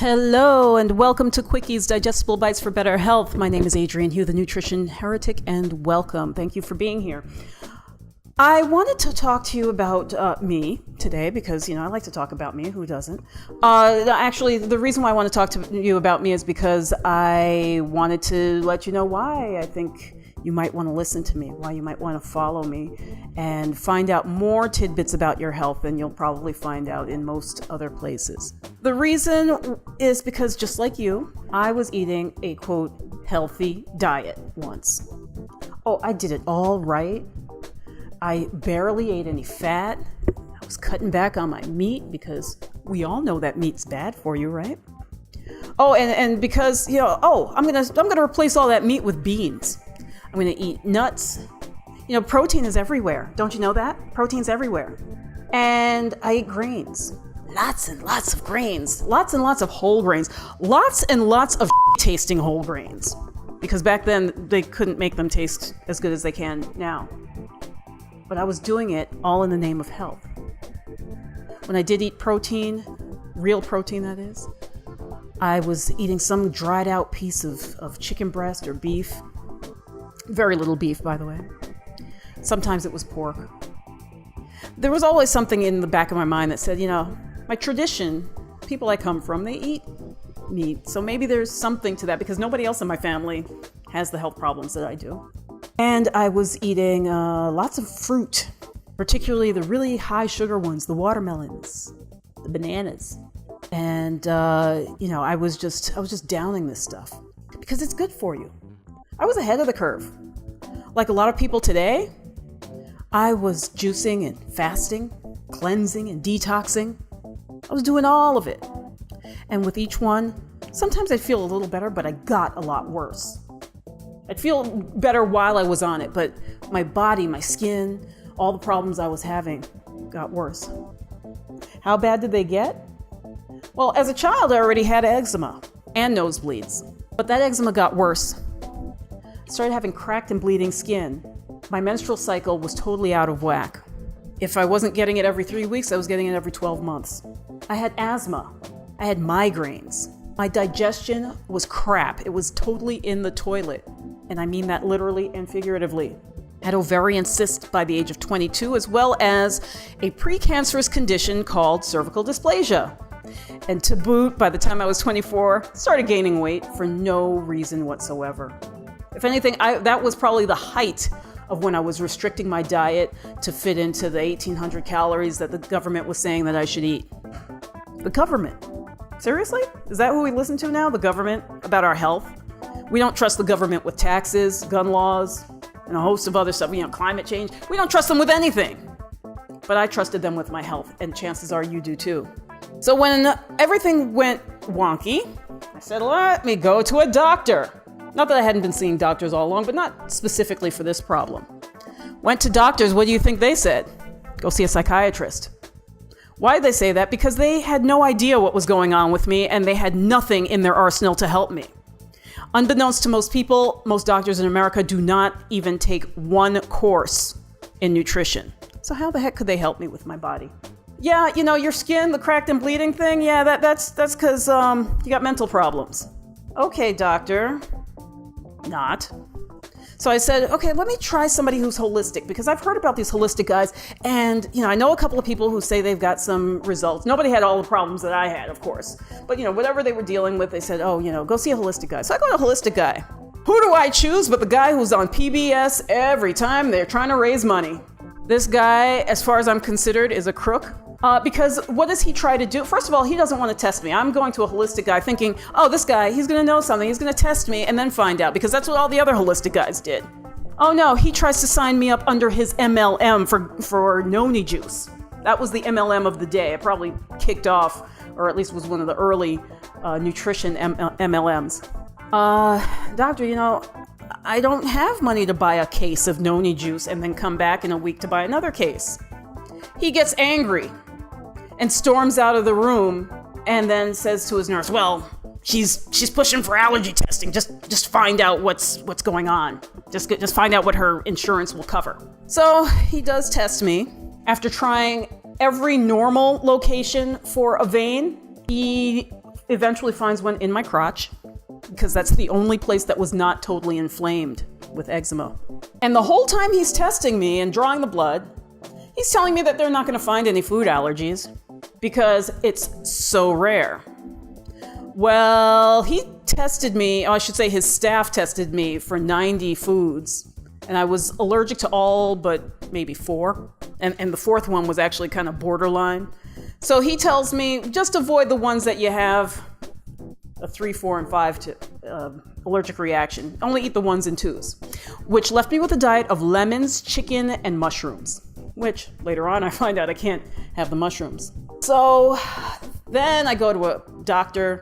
Hello and welcome to Quickies, Digestible Bites for Better Health. My name is Adrienne Hugh, the Nutrition Heretic, and welcome. Thank you for being here. I wanted to talk to you about me today because, I like to talk about me. Who doesn't? Actually, the reason why I want to talk to you about me is because I wanted to let you know why I think you might want to listen to me, why you might want to follow me and find out more tidbits about your health than you'll probably find out in most other places. The reason is because just like you, I was eating a quote, healthy diet once. Oh, I did it all right. I barely ate any fat. I was cutting back on my meat because we all know that meat's bad for you, right? Oh, and because, I'm gonna replace all that meat with beans. I'm going to eat nuts. Protein is everywhere. Don't you know that? Protein's everywhere. And I eat grains. Lots and lots of grains. Lots and lots of whole grains. Lots and lots of tasting whole grains. Because back then, they couldn't make them taste as good as they can now. But I was doing it all in the name of health. When I did eat protein, real protein that is, I was eating some dried out piece of chicken breast or beef. Very little beef, by the way. Sometimes it was pork. There was always something in the back of my mind that said, my tradition, people I come from, they eat meat. So maybe there's something to that because nobody else in my family has the health problems that I do. And I was eating lots of fruit, particularly the really high sugar ones, the watermelons, the bananas. And, I was just downing this stuff because it's good for you. I was ahead of the curve. Like a lot of people today, I was juicing and fasting, cleansing and detoxing. I was doing all of it. And with each one, sometimes I'd feel a little better, but I got a lot worse. I'd feel better while I was on it, but my body, my skin, all the problems I was having got worse. How bad did they get? Well, as a child, I already had eczema and nosebleeds, but that eczema got worse. Started having cracked and bleeding skin. My menstrual cycle was totally out of whack. If I wasn't getting it every 3 weeks, I was getting it every 12 months. I had asthma. I had migraines. My digestion was crap. It was totally in the toilet. And I mean that literally and figuratively. I had ovarian cyst by the age of 22, as well as a pre-cancerous condition called cervical dysplasia. And to boot, by the time I was 24, started gaining weight for no reason whatsoever. If anything, that was probably the height of when I was restricting my diet to fit into the 1,800 calories that the government was saying that I should eat. The government? Seriously? Is that who we listen to now? The government? About our health? We don't trust the government with taxes, gun laws, and a host of other stuff, climate change. We don't trust them with anything. But I trusted them with my health, and chances are you do too. So when everything went wonky, I said, let me go to a doctor. Not that I hadn't been seeing doctors all along, but not specifically for this problem. Went to doctors, what do you think they said? Go see a psychiatrist. Why did they say that? Because they had no idea what was going on with me, and they had nothing in their arsenal to help me. Unbeknownst to most people, most doctors in America do not even take one course in nutrition. So how the heck could they help me with my body? Yeah, your skin, the cracked and bleeding thing, yeah, that's because you got mental problems. Okay, doctor. Not. So I said, okay, let me try somebody who's holistic because I've heard about these holistic guys and, I know a couple of people who say they've got some results. Nobody had all the problems that I had, of course. But, whatever they were dealing with, they said, go see a holistic guy. So I go to a holistic guy. Who do I choose but the guy who's on PBS every time they're trying to raise money? This guy, as far as I'm considered, is a crook. Because what does he try to do? First of all, he doesn't want to test me. I'm going to a holistic guy thinking, this guy, he's going to know something. He's going to test me and then find out because that's what all the other holistic guys did. Oh no, he tries to sign me up under his MLM for noni juice. That was the MLM of the day. It probably kicked off, or at least was one of the early nutrition MLMs. Doctor, I don't have money to buy a case of noni juice and then come back in a week to buy another case. He gets angry and storms out of the room and then says to his nurse, well, she's pushing for allergy testing. Just find out what's going on. Just find out what her insurance will cover. So he does test me. After trying every normal location for a vein, he eventually finds one in my crotch, because that's the only place that was not totally inflamed with eczema. And the whole time he's testing me and drawing the blood, he's telling me that they're not going to find any food allergies because it's so rare. Well, he tested me, I should say his staff tested me for 90 foods, and I was allergic to all but maybe 4. And the 4th one was actually kind of borderline. So he tells me, just avoid the ones that you have a 3, 4, and 5 to allergic reaction. Only eat the 1s and 2s, which left me with a diet of lemons, chicken, and mushrooms, which later on I find out I can't have the mushrooms. So then I go to a doctor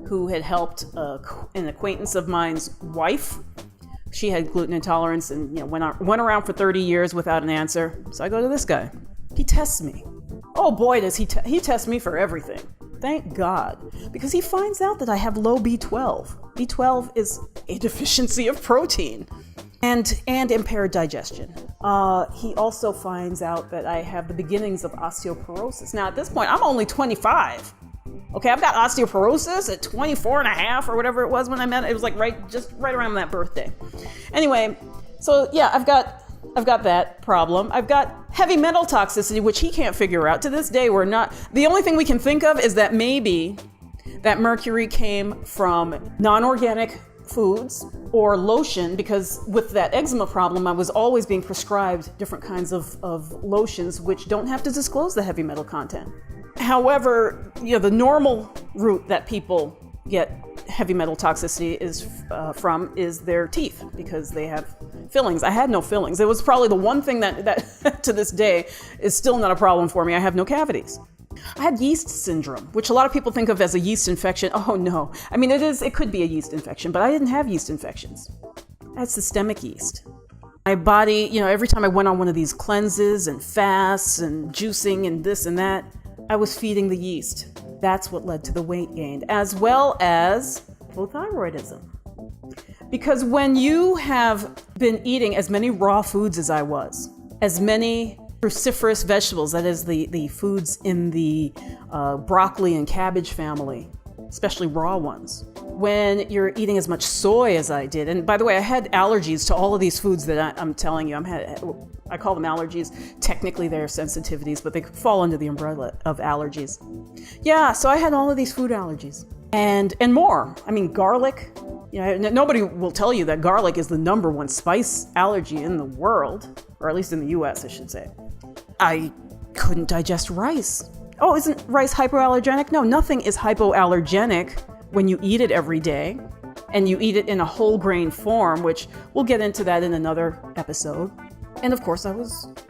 who had helped an acquaintance of mine's wife. She had gluten intolerance and went around for 30 years without an answer. So I go to this guy. He tests me. Oh boy, does he tests me for everything. Thank God, because he finds out that I have low B12. B12 is a deficiency of protein and impaired digestion. He also finds out that I have the beginnings of osteoporosis. Now at this point, I'm only 25. Okay, I've got osteoporosis at 24 and a half or whatever it was when I met it. It was like right around that birthday. Anyway, so yeah, I've got that problem. I've got heavy metal toxicity, which he can't figure out. To this day, the only thing we can think of is that maybe that mercury came from non-organic foods or lotion, because with that eczema problem, I was always being prescribed different kinds of lotions which don't have to disclose the heavy metal content. However, the normal route that people get heavy metal toxicity is their teeth, because they have fillings. I had no fillings. It was probably the one thing that to this day is still not a problem for me. I have no cavities. I had yeast syndrome, which a lot of people think of as a yeast infection. Oh no. I mean, it could be a yeast infection, but I didn't have yeast infections. I had systemic yeast. My body, every time I went on one of these cleanses and fasts and juicing and this and that, I was feeding the yeast. That's what led to the weight gain, as well as hypothyroidism. Because when you have been eating as many raw foods as I was, as many cruciferous vegetables, that is the foods in the broccoli and cabbage family, especially raw ones, when you're eating as much soy as I did, and by the way, I had allergies to all of these foods that I'm telling you, I call them allergies. Technically, they're sensitivities, but they fall under the umbrella of allergies. Yeah, so I had all of these food allergies and more. I mean, garlic. Nobody will tell you that garlic is the number 1 spice allergy in the world, or at least in the U.S., I should say. I couldn't digest rice. Oh, isn't rice hypoallergenic? No, nothing is hypoallergenic when you eat it every day and you eat it in a whole grain form, which we'll get into that in another episode. And of course, I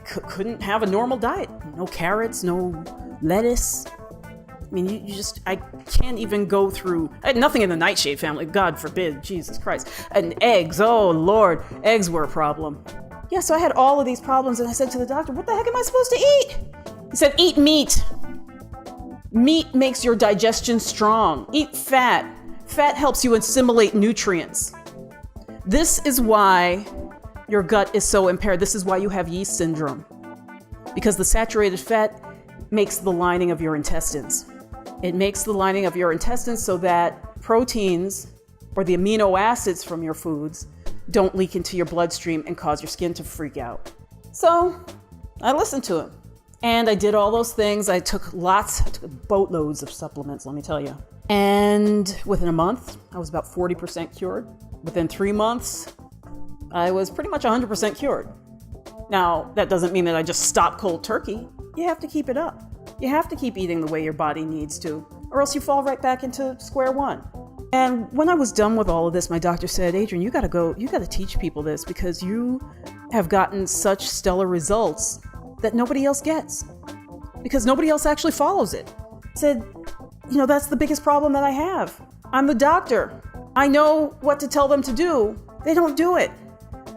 couldn't have a normal diet. No carrots, no lettuce. I mean, I can't even go through, I had nothing in the nightshade family, God forbid, Jesus Christ. And eggs, oh Lord, eggs were a problem. Yeah, so I had all of these problems, and I said to the doctor, what the heck am I supposed to eat? He said, eat meat. Meat makes your digestion strong. Eat fat. Fat helps you assimilate nutrients. This is why your gut is so impaired. This is why you have yeast syndrome. Because the saturated fat makes the lining of your intestines. It makes the lining of your intestines so that proteins or the amino acids from your foods don't leak into your bloodstream and cause your skin to freak out. So I listened to him. And I did all those things. I took boatloads of supplements, let me tell you. And within a month, I was about 40% cured. Within 3 months, I was pretty much 100% cured. Now, that doesn't mean that I just stopped cold turkey. You have to keep it up. You have to keep eating the way your body needs to, or else you fall right back into square one. And when I was done with all of this, my doctor said, Adrian, you got to teach people this, because you have gotten such stellar results that nobody else gets, because nobody else actually follows it. I said, that's the biggest problem that I have. I'm the doctor. I know what to tell them to do. They don't do it.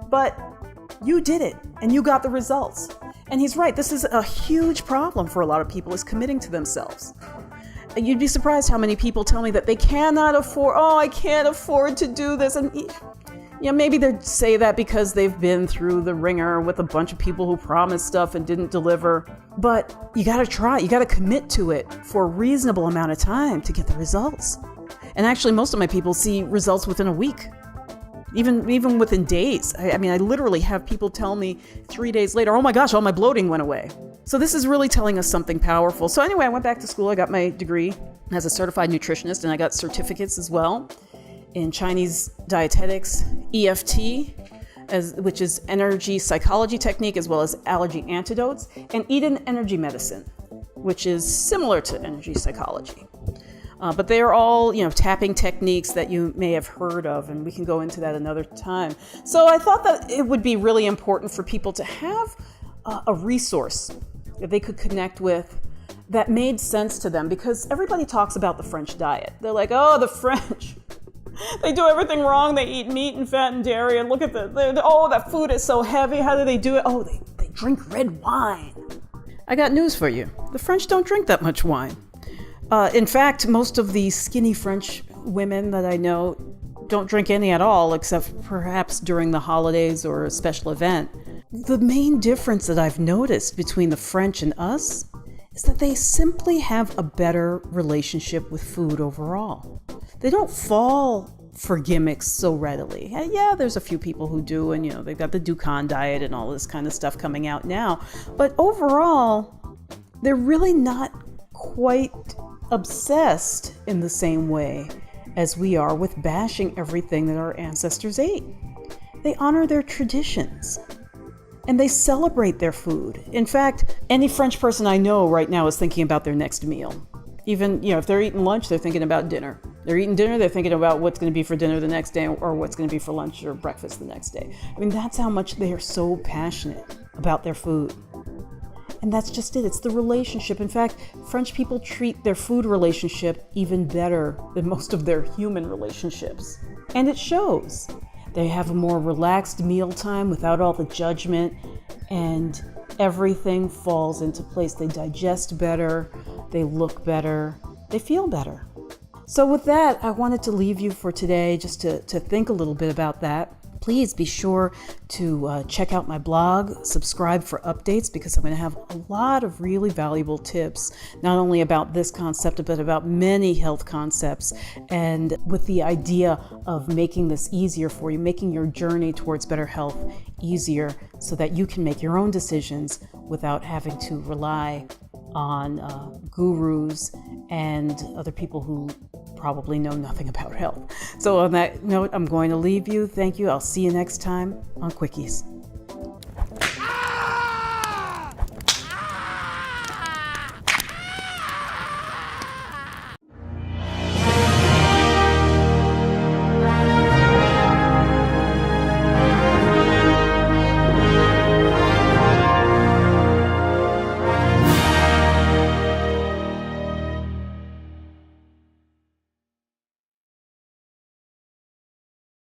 But you did it, and you got the results. And he's right. This is a huge problem for a lot of people, is committing to themselves. You'd be surprised how many people tell me that they cannot afford, I can't afford to do this. And Maybe they say that because they've been through the ringer with a bunch of people who promised stuff and didn't deliver. But you got to try. You got to commit to it for a reasonable amount of time to get the results. And actually, most of my people see results within a week, even within days. I literally have people tell me 3 days later, oh my gosh, all my bloating went away. So this is really telling us something powerful. So anyway, I went back to school. I got my degree as a certified nutritionist, and I got certificates as well in Chinese dietetics, EFT, which is energy psychology technique, as well as allergy antidotes, and Eden energy medicine, which is similar to energy psychology. But they are all, tapping techniques that you may have heard of, and we can go into that another time. So I thought that it would be really important for people to have a resource that they could connect with that made sense to them, because everybody talks about the French diet. They're like, oh, the French. They do everything wrong. They eat meat and fat and dairy, and look at that food is so heavy. How do they do it? Oh, they drink red wine. I got news for you. The French don't drink that much wine. In fact, most of the skinny French women that I know don't drink any at all, except perhaps during the holidays or a special event. The main difference that I've noticed between the French and us is that they simply have a better relationship with food overall. They don't fall for gimmicks so readily. Yeah, there's a few people who do, and they've got the Dukan diet and all this kind of stuff coming out now. But overall, they're really not quite obsessed in the same way as we are with bashing everything that our ancestors ate. They honor their traditions, and they celebrate their food. In fact, any French person I know right now is thinking about their next meal. Even, if they're eating lunch, they're thinking about dinner. They're eating dinner, they're thinking about what's going to be for dinner the next day, or what's going to be for lunch or breakfast the next day. That's how much they are so passionate about their food. And that's just it. It's the relationship. In fact, French people treat their food relationship even better than most of their human relationships. And it shows. They have a more relaxed mealtime without all the judgment, and everything falls into place. They digest better, they look better, they feel better. So with that, I wanted to leave you for today just to think a little bit about that. Please be sure to check out my blog, subscribe for updates, because I'm going to have a lot of really valuable tips, not only about this concept, but about many health concepts, and with the idea of making this easier for you, making your journey towards better health easier so that you can make your own decisions without having to rely on gurus and other people who probably know nothing about health. So on that note, I'm going to leave you. Thank you. I'll see you next time on Quickies.